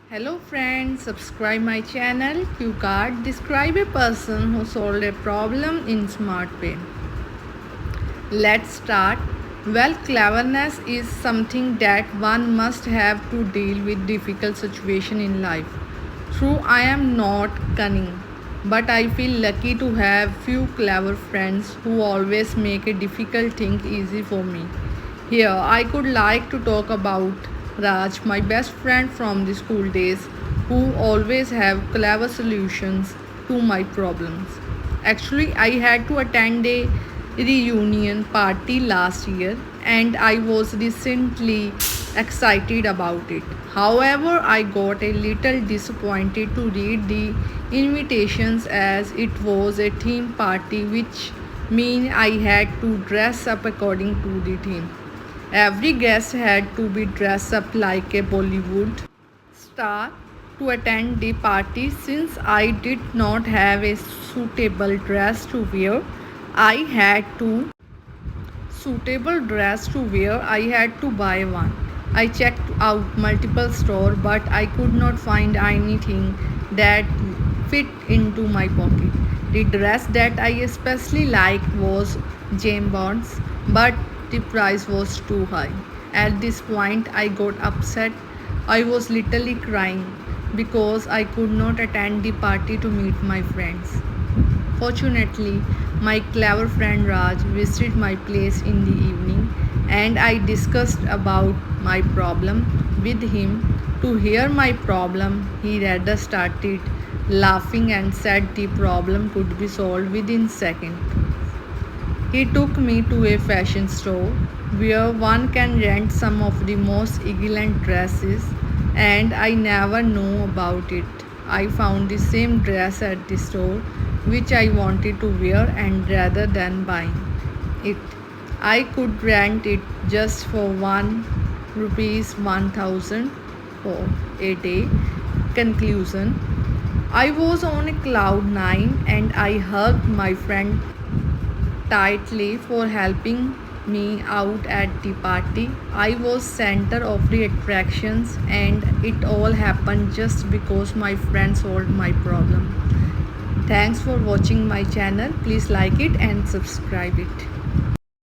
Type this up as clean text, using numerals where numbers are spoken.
Hello friends, subscribe my channel. Q card describe a person who solved a problem in smart way. Let's start. Well, cleverness is something that one must have to deal with difficult situation in life. True, I am not cunning, but I feel lucky to have few clever friends who always make a difficult thing easy for me. Here, I could like to talk about Raj, my best friend from the school days, who always have clever solutions to my problems. Actually, I had to attend a reunion party last year and I was recently excited about it. However, I got a little disappointed to read the invitations as it was a theme party, which mean I had to dress up according to the theme. Every guest had to be dressed up like a Bollywood star to attend the party. Since I did not have a suitable dress to wear, I had to I had to buy one. I checked out multiple stores but I could not find anything that fit into my pocket. The dress that I especially liked was James Bond's, but the price was too high. At this point I got upset. I was literally crying because I could not attend the party to meet my friends. Fortunately, my clever friend Raj visited my place in the evening and I discussed about my problem with him. To hear my problem, he rather started laughing and said the problem could be solved within seconds. He took me to a fashion store where one can rent some of the most elegant dresses, and I never knew about it. I found the same dress at the store which I wanted to wear, and rather than buying it, I could rent it just for one rupees 1000 for a day. Conclusion, I was on a cloud nine and I hugged my friend tightly for helping me out at the party. I was center of the attractions and it all happened just because my friend solved my problem. Thanks for watching my channel. Please like it and subscribe it.